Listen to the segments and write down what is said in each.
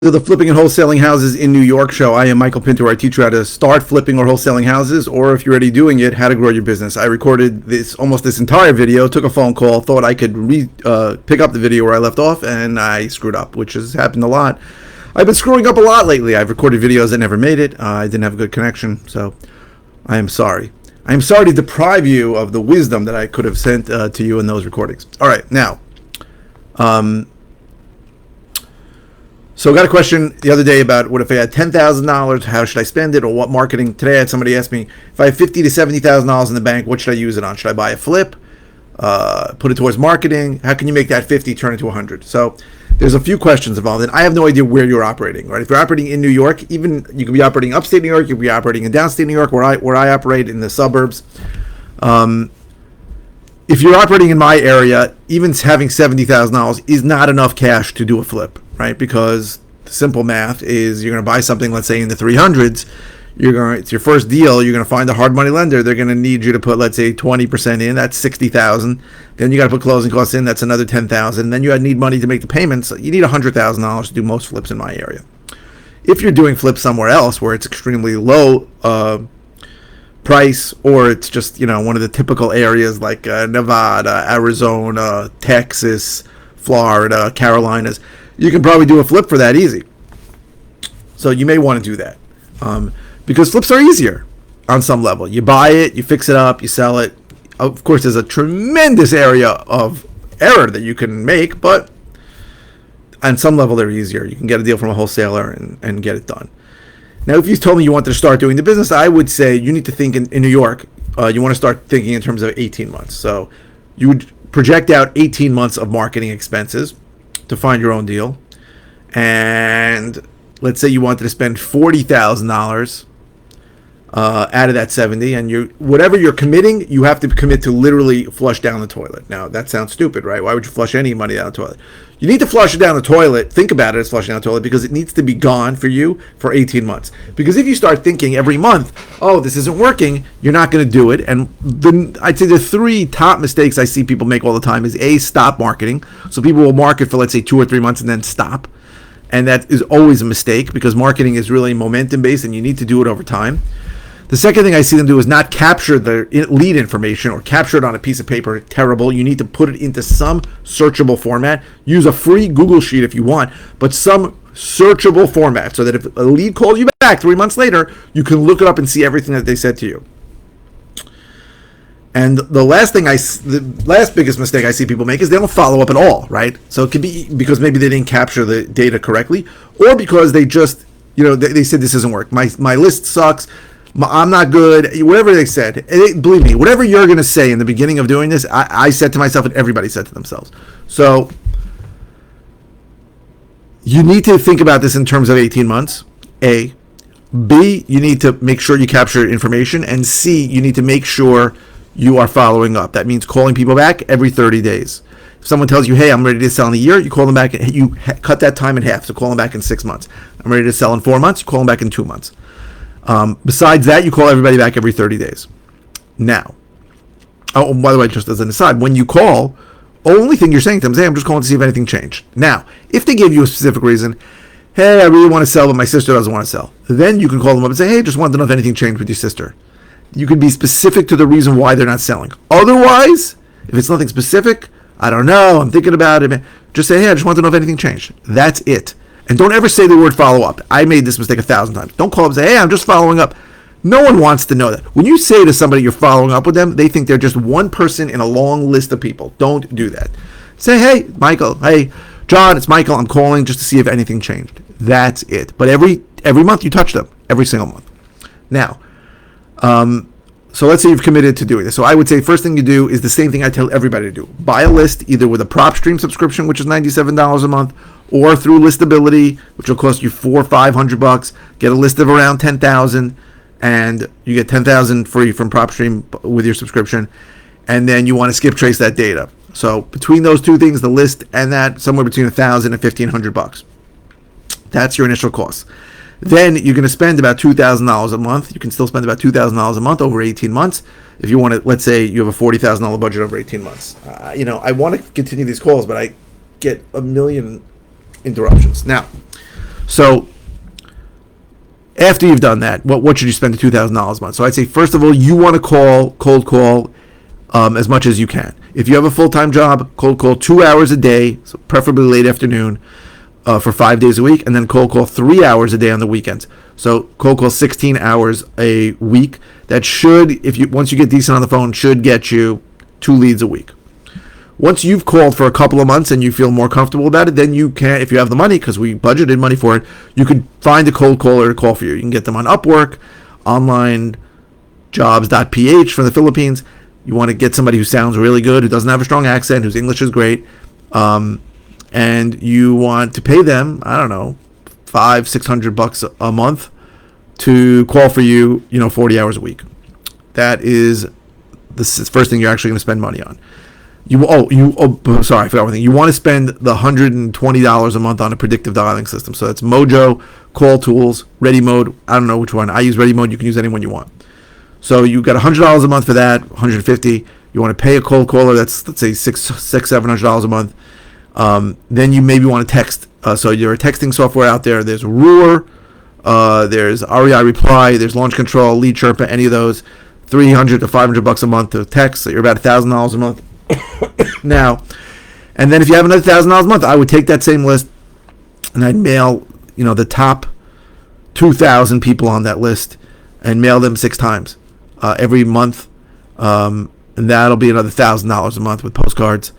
To the Flipping and Wholesaling Houses in New York show. I am Michael Pinter. I teach you how to start flipping or wholesaling houses, or if you're already doing it, how to grow your business. I recorded almost this entire video, took a phone call, thought I could pick up the video where I left off, and I screwed up, which has happened a lot. I've been screwing up a lot lately. I've recorded videos that never made it. I didn't have a good connection, so I am sorry. I am sorry to deprive you of the wisdom that I could have sent to you in those recordings. All right, now, so I got a question the other day about what if I had $10,000, how should I spend it, or what marketing? Today I had somebody ask me, if I have $50,000 to $70,000 in the bank, what should I use it on? Should I buy a flip, put it towards marketing? How can you make that 50 turn into 100? So there's a few questions involved, and I have no idea where you're operating, right? If you're operating in New York, even you could be operating upstate New York, you could be operating in downstate New York, where I operate in the suburbs. If you're operating in my area, even having $70,000 is not enough cash to do a flip, right? Because the simple math is you're going to buy something, let's say in the 300s, it's your first deal, you're going to find a hard money lender, they're going to need you to put, let's say, 20% in, that's $60,000. Then you got to put closing costs in, that's another $10,000. Then you need money to make the payments. You need $100,000 to do most flips in my area. If you're doing flips somewhere else where it's extremely low price, or it's just, one of the typical areas like Nevada, Arizona, Texas, Florida, Carolinas, you can probably do a flip for that easy. So you may want to do that because flips are easier on some level. You buy it, you fix it up, you sell it. Of course, there's a tremendous area of error that you can make, but on some level they're easier. You can get a deal from a wholesaler and get it done. Now, if you told me you wanted to start doing the business, I would say you need to think in New York. You want to start thinking in terms of 18 months. So you would project out 18 months of marketing expenses to find your own deal. And let's say you wanted to spend $40,000 out of that 70, and whatever you're committing, you have to commit to literally flush down the toilet. Now, that sounds stupid, right? Why would you flush any money down the toilet? You need to flush it down the toilet. Think about it as flushing down the toilet because it needs to be gone for you for 18 months. Because if you start thinking every month, oh, this isn't working, you're not going to do it. And I'd say the three top mistakes I see people make all the time is A, stop marketing. So people will market for, let's say, 2 or 3 months and then stop. And that is always a mistake because marketing is really momentum based and you need to do it over time. The second thing I see them do is not capture the lead information or capture it on a piece of paper. Terrible. You need to put it into some searchable format. Use a free Google Sheet if you want, but some searchable format so that if a lead calls you back 3 months later, you can look it up and see everything that they said to you. And the last biggest mistake I see people make is they don't follow up at all, right? So it could be because maybe they didn't capture the data correctly, or because they just, they said this doesn't work. My list sucks. I'm not good, whatever they said. Believe me, whatever you're going to say in the beginning of doing this, I said to myself and everybody said to themselves. So you need to think about this in terms of 18 months, A. B, you need to make sure you capture information. And C, you need to make sure you are following up. That means calling people back every 30 days. If someone tells you, hey, I'm ready to sell in a year, you call them back, you cut that time in half. So call them back in 6 months. I'm ready to sell in 4 months, you call them back in 2 months. Besides that, you call everybody back every 30 days. Now, by the way, just as an aside, when you call, only thing you're saying to them is, hey, I'm just calling to see if anything changed. Now, if they give you a specific reason, hey, I really want to sell, but my sister doesn't want to sell, then you can call them up and say, hey, just wanted to know if anything changed with your sister. You can be specific to the reason why they're not selling. Otherwise, if it's nothing specific, I don't know, I'm thinking about it, just say, hey, I just want to know if anything changed. That's it. And don't ever say the word follow up. I made this mistake 1,000 times. Don't call up and say, hey, I'm just following up. No one wants to know that. When you say to somebody you're following up with them, they think they're just one person in a long list of people. Don't do that. Say, hey, Michael, hey, John, it's Michael. I'm calling just to see if anything changed. That's it. But every month you touch them, every single month. Now, so let's say you've committed to doing this. So I would say first thing you do is the same thing I tell everybody to do. Buy a list either with a PropStream subscription, which is $97 a month, or through Listability, which will cost you $400 or $500. Get a list of around 10,000, and you get 10,000 free from PropStream with your subscription. And then you want to skip trace that data. So between those two things, the list and that, somewhere between $1,000 and $1,500. That's your initial cost. Then you're going to spend about $2,000 a month. You can still spend about $2,000 a month over 18 months. If you want to, let's say you have a $40,000 budget over 18 months. I want to continue these calls, but I get a million interruptions. Now, So after you've done that, what should you spend the $2,000 a month? So I'd say, first of all, you want to cold call as much as you can. If you have a full-time job, cold call 2 hours a day, so preferably late afternoon, for 5 days a week, and then cold call 3 hours a day on the weekends. So cold call 16 hours a week. That should, once you get decent on the phone, should get you 2 leads a week. Once you've called for a couple of months and you feel more comfortable about it, then you can, if you have the money, because we budgeted money for it, you could find a cold caller to call for you. You can get them on Upwork, online jobs.ph from the Philippines. You want to get somebody who sounds really good, who doesn't have a strong accent, whose English is great, and you want to pay them, I don't know, $500-600 a month to call for you, 40 hours a week. That is the first thing you're actually going to spend money on. Sorry, I forgot one thing. You want to spend the $120 a month on a predictive dialing system. So that's Mojo, Call Tools, Ready Mode. I don't know which one. I use Ready Mode. You can use any one you want. So you got $100 a month for that, $150. You want to pay a cold caller. That's, let's say, $700 a month. Then you maybe want to text. So there are texting software out there. There's Roar, there's REI Reply, there's Launch Control, Lead Sherpa, any of those. $300 to $500 a month to text. So you're about $1,000 a month now. And then if you have another $1,000 a month, I would take that same list and I'd mail, the top 2,000 people on that list and mail them 6 times every month. And that'll be another $1,000 a month with postcards.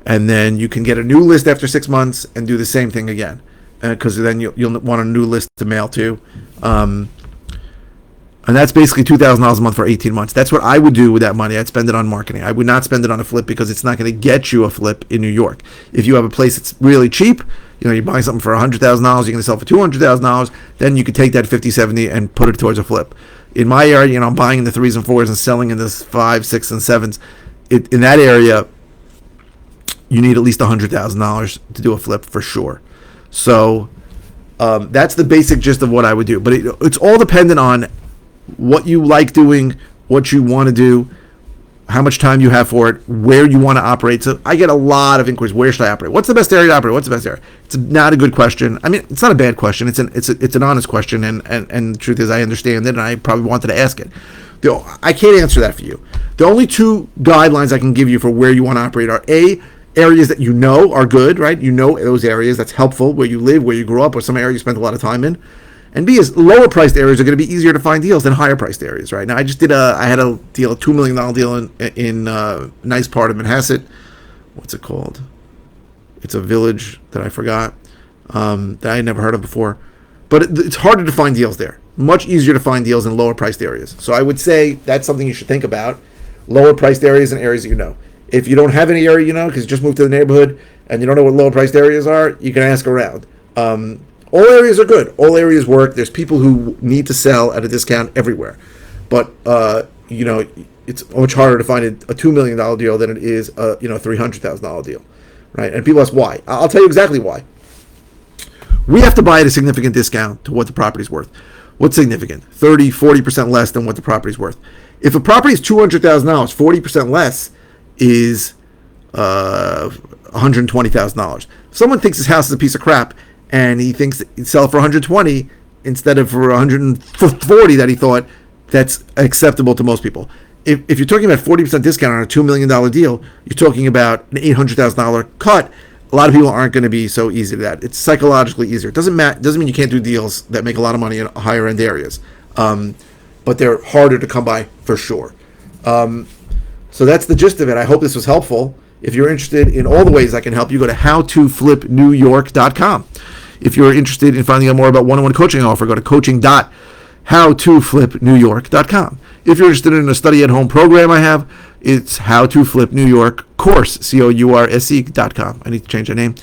And then you can get a new list after 6 months and do the same thing again, because then you'll want a new list to mail to. And that's basically $2,000 a month for 18 months. That's what I would do with that money. I'd spend it on marketing. I would not spend it on a flip because it's not going to get you a flip in New York. If you have a place that's really cheap, you're buying something for $100,000, you're going to sell for $200,000, then you could take that 50, 70 and put it towards a flip. In my area, I'm buying in the 3s and 4s and selling in the 5, 6, and 7s. In that area, you need at least $100,000 to do a flip for sure. So that's the basic gist of what I would do. But it's all dependent on what you like doing, what you want to do, how much time you have for it, where you want to operate. So I get a lot of inquiries. Where should I operate? What's the best area to operate? What's the best area? It's not a good question. I mean, it's not a bad question. It's an honest question, and the truth is I understand it, and I probably wanted to ask it. I can't answer that for you. The only 2 guidelines I can give you for where you want to operate are areas that are good, right? Those areas, that's helpful, where you live, where you grew up, or some area you spent a lot of time in. And B is lower priced areas are going to be easier to find deals than higher priced areas, right? Now I had a deal, a $2 million deal in a nice part of Manhasset. What's it called? It's a village that I forgot, that I had never heard of before. But it's harder to find deals there. Much easier to find deals in lower priced areas. So I would say that's something you should think about. Lower priced areas and areas that you know. If you don't have any area because you just moved to the neighborhood and you don't know what lower priced areas are, you can ask around. All areas are good. All areas work. There's people who need to sell at a discount everywhere. But, it's much harder to find a $2 million deal than it is a $300,000 deal, right? And people ask why. I'll tell you exactly why. We have to buy at a significant discount to what the property's worth. What's significant? 30, 40% less than what the property's worth. If a property is $200,000, 40% less is $120,000. If someone thinks his house is a piece of crap and he thinks he'd sell it for $120 instead of for $140 that he thought, that's acceptable to most people. If you're talking about 40% discount on a $2 million deal, you're talking about an $800,000 cut. A lot of people aren't going to be so easy to that. It's psychologically easier. It doesn't mean you can't do deals that make a lot of money in higher end areas, but they're harder to come by for sure. So that's the gist of it. I hope this was helpful. If you're interested in all the ways I can help you, go to howtoflipnewyork.com. If you're interested in finding out more about one-on-one coaching offer, go to coaching.howtoflipnewyork.com. If you're interested in a study-at-home program I have, it's How to Flip New York Course, course.com. I need to change that name.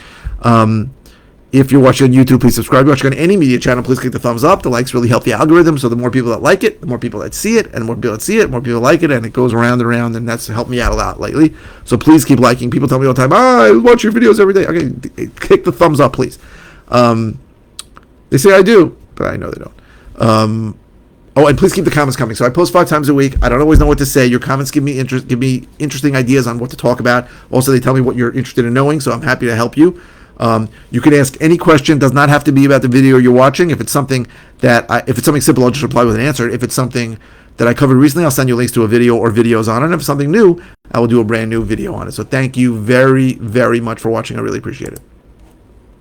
If you're watching on YouTube, please subscribe. If you're watching on any media channel, please click the thumbs up. The likes really help the algorithm, so the more people that like it, the more people that see it, and the more people that see it, more people like it, and it goes around and around, and that's helped me out a lot lately. So please keep liking. People tell me all the time, I watch your videos every day. Okay, click the thumbs up, please. They say I do, but I know they don't. And please keep the comments coming. So I post 5 times a week. I don't always know what to say. Your comments give me interesting ideas on what to talk about. Also, they tell me what you're interested in knowing, so I'm happy to help you. You can ask any question. Does not have to be about the video you're watching. If it's something if it's something simple, I'll just reply with an answer. If it's something that I covered recently, I'll send you links to a video or videos on it. And if it's something new, I will do a brand new video on it. So thank you very, very much for watching. I really appreciate it.